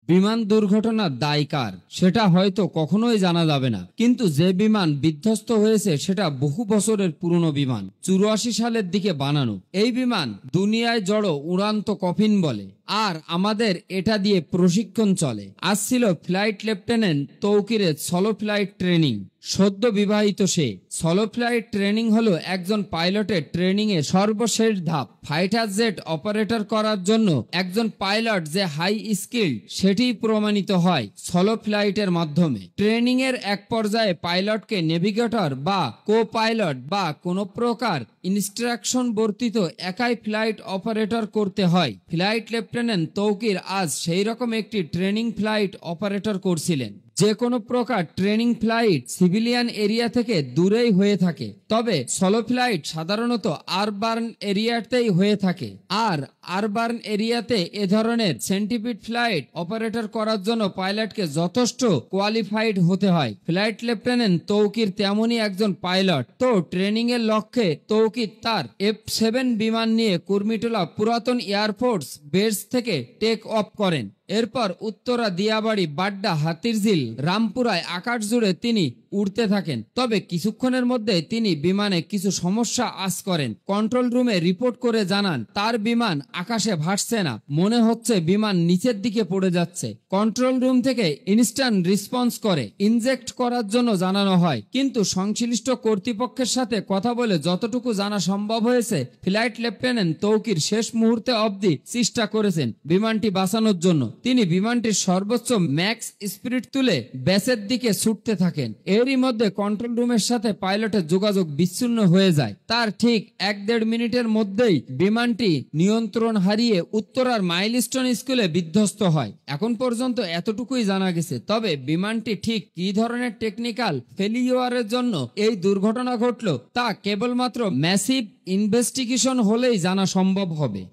বিমান দুর্ঘটনার দায় কার সেটা হয়তো কখনোই জানা যাবে না, কিন্তু যে বিমান বিধ্বস্ত হয়েছে সেটা বহু বছরের পুরনো বিমান। 84 সালের দিকে বানানো এই বিমান দুনিয়ায় জড়ো উড়ান্ত কফিন বলে, আর আমাদের এটা দিয়ে প্রশিক্ষণ চলে। আজ ছিল ফ্লাইট লেফটেন্যান্ট তৌকিরের সলো ফ্লাইট ট্রেনিং। সদ্য বিবাহিত সে। সলো ফ্লাইট ট্রেনিং হলো একজন পাইলটের ট্রেনিং এর সর্বশেষ ধাপ। ফাইটার জেট অপারেটর করার জন্য একজন পাইলট যে হাই স্কিল্ড সেটি প্রমাণিত হয় সলো ফ্লাইটের মাধ্যমে। ট্রেনিং এর এক পর্যায়ে পাইলটকে নেভিগেটর বা কো পাইলট বা কোনো প্রকার ইনস্ট্রাকশন বর্তিত একাই ফ্লাইট অপারেটর করতে হয়। ফ্লাইট লেফটেন্যান্ট তৌকির আজ সেই রকম একটি ট্রেনিং ফ্লাইট অপারেটর করছিলেন। যে কোনো প্রকার ট্রেনিং ফ্লাইট সিভিলিয়ান এরিয়া থেকে দূরেই হয়ে থাকে, তবে সলো ফ্লাইট সাধারণত আরবান এরিয়াতেই হয়ে থাকে। আর আরবান এরিয়াতে এ ধরনের সেন্টিপিড ফ্লাইট অপারেটর করার জন্য পাইলটকে যথেষ্ট কোয়ালিফাইড হতে হয়। ফ্লাইট লেফটেন্যান্ট তৌকির তেমনই একজন পাইলট। তো ট্রেনিং এর লক্ষ্যে তৌকির তার F-7 বিমান নিয়ে কুর্মিটোলা পুরাতন এয়ারফোর্স বেস থেকে টেক অফ করেন। এরপর উত্তরা, দিয়াবাড়ি, বাড্ডা, হাতিরঝিল, রামপুরায় আকাশ জুড়ে তিনি উড়তে থাকেন। তবে কিছুক্ষণের মধ্যে তিনি বিমানে কিছু সমস্যা আজ করেন। কন্ট্রোল রুমে রিপোর্ট করে জানান তার বিমান আকাশে ভাসছে না, মনে হচ্ছে বিমান নিচের দিকে পড়ে যাচ্ছে। কন্ট্রোল রুম থেকে ইনস্ট্যান্ট রেসপন্স করে ইনজেক্ট করার জন্য জানানো হয়, কিন্তু সংশ্লিষ্ট কর্তৃপক্ষের সাথে কথা বলে যতটুকু জানা সম্ভব হয়েছে, ফ্লাইট লেফটেন্যান্ট তৌকির শেষ মুহূর্তে অবধি চেষ্টা করেছেন বিমানটি বাঁচানোর জন্য। তিনি বিমানটির সর্বোচ্চ ম্যাক্স স্পিড তুলে বেসের দিকে ছুটতে থাকেন। এরই মধ্যে কন্ট্রোল রুমের সাথে পাইলটের যোগাযোগ বিচ্ছিন্ন হয়ে যায়। তার ঠিক 1-1.5 মিনিটের মধ্যেই বিমানটি নিয়ন্ত্রণ হারিয়ে উত্তরার মাইলস্টোন স্কুলে বিধ্বস্ত হয়। এখন পর্যন্ত এতটুকুই জানা গেছে, তবে বিমানটি ঠিক কি ধরনের টেকনিক্যাল ফেলিওয়ারের জন্য এই দুর্ঘটনা ঘটল তা কেবলমাত্র ম্যাসিভ ইনভেস্টিগেশন হলেই জানা সম্ভব হবে।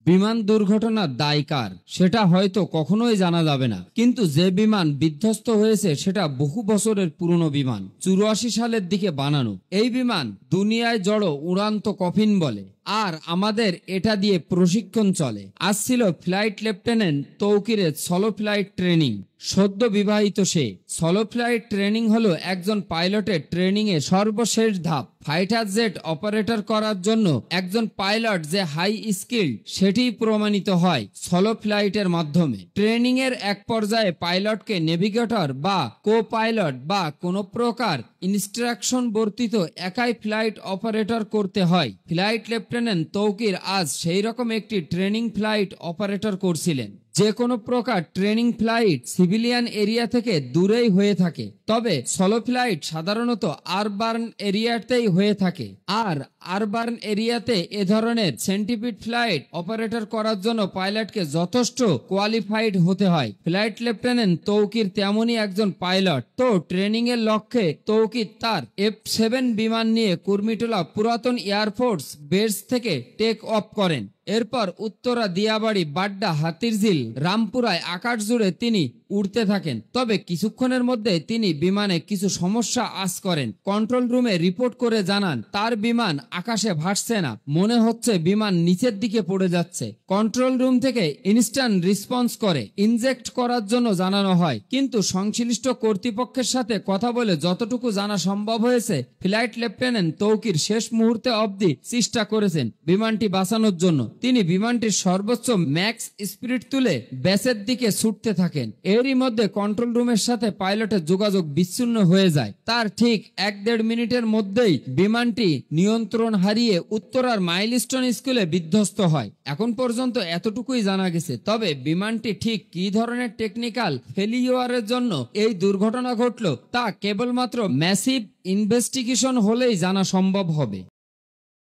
বিমান দুর্ঘটনার দায় কার সেটা হয়তো কখনোই জানা যাবে না, কিন্তু যে বিমান বিধ্বস্ত হয়েছে সেটা বহু বছরের পুরনো বিমান। 84 সালের দিকে বানানো এই বিমান দুনিয়ায় জড়ো উড়ান্ত কফিন বলে, আর আমাদের এটা দিয়ে প্রশিক্ষণ চলে। আজ ছিল ফ্লাইট লেফটেন্যান্ট তৌকিরের সলো ফ্লাইট ট্রেনিং। সদ্য বিবাহিত সে। সলো ফ্লাইট ট্রেনিং হলো একজন পাইলটের ট্রেনিং এর সর্বশেষ ধাপ। ফাইটার জেট অপারেটর করার জন্য একজন পাইলট যে হাই স্কিল্ড সেটি প্রমাণিত হয় সলো ফ্লাইটের মাধ্যমে। ট্রেনিং এর এক পর্যায়ে পাইলটকে নেভিগেটর বা কো পাইলট বা কোনো প্রকার ইনস্ট্রাকশন বর্তিত একাই ফ্লাইট অপারেটর করতে হয়। ফ্লাইট লেফটেন্যান্ট তৌকির আজ সেই রকম একটি ট্রেনিং ফ্লাইট অপারেটর করছিলেন। যে কোনো প্রকার ট্রেনিং ফ্লাইট সিভিলিয়ান এরিয়া থেকে দূরেই হয়ে থাকে, তবে সলো ফ্লাইট সাধারণত আরবান এরিয়াতেই হয়ে থাকে। আর আরবান এরিয়াতে এ ধরনের সেন্টিপিড ফ্লাইট অপারেটর করার জন্য পাইলটকে যথেষ্ট কোয়ালিফাইড হতে হয়। ফ্লাইট লেফটেন্যান্ট তৌকির তেমনই একজন পাইলট। তো ট্রেনিং এর লক্ষ্যে তৌকির তার F-7 বিমান নিয়ে কুর্মিটোলা পুরাতন এয়ারফোর্স বেস থেকে টেক অফ করেন। এরপর উত্তরা, দিয়াবাড়ি, বাড্ডা, হাতিরঝিল, রামপুরায় আকাশ জুড়ে তিনি উড়তে থাকেন। তবে কিছুক্ষণের মধ্যে তিনি বিমানে কিছু সমস্যা আজ করেন। কন্ট্রোল রুমে রিপোর্ট করে জানান তার বিমান আকাশে ভাসছে না, মনে হচ্ছে বিমান নিচের দিকে পড়ে যাচ্ছে। কন্ট্রোল রুম থেকে ইনস্ট্যান্ট রেসপন্স করে ইনজেক্ট করার জন্য জানানো হয়, কিন্তু সংশ্লিষ্ট কর্তৃপক্ষের সাথে কথা বলে যতটুকু জানা সম্ভব হয়েছে, ফ্লাইট লেফটেন্যান্ট তৌকির শেষ মুহূর্তে অবধি চেষ্টা করেছেন বিমানটি বাঁচানোর জন্য। তিনি বিমানটির সর্বোচ্চ ম্যাক্স স্পিড তুলে বেসের দিকে ছুটতে থাকেন। এরই মধ্যে কন্ট্রোল রুমের সাথে পাইলটের যোগাযোগ বিচ্ছিন্ন হয়ে যায়। তার ঠিক 1-1.5 মিনিটের মধ্যেই বিমানটি নিয়ন্ত্রণ হারিয়ে উত্তরার মাইলস্টোন স্কুলে বিধ্বস্ত হয়। এখন পর্যন্ত এতটুকুই জানা গেছে, তবে বিমানটি ঠিক কি ধরনের টেকনিক্যাল ফেলিওয়ারের জন্য এই দুর্ঘটনা ঘটল তা কেবলমাত্র ম্যাসিভ ইনভেস্টিগেশন হলেই জানা সম্ভব হবে।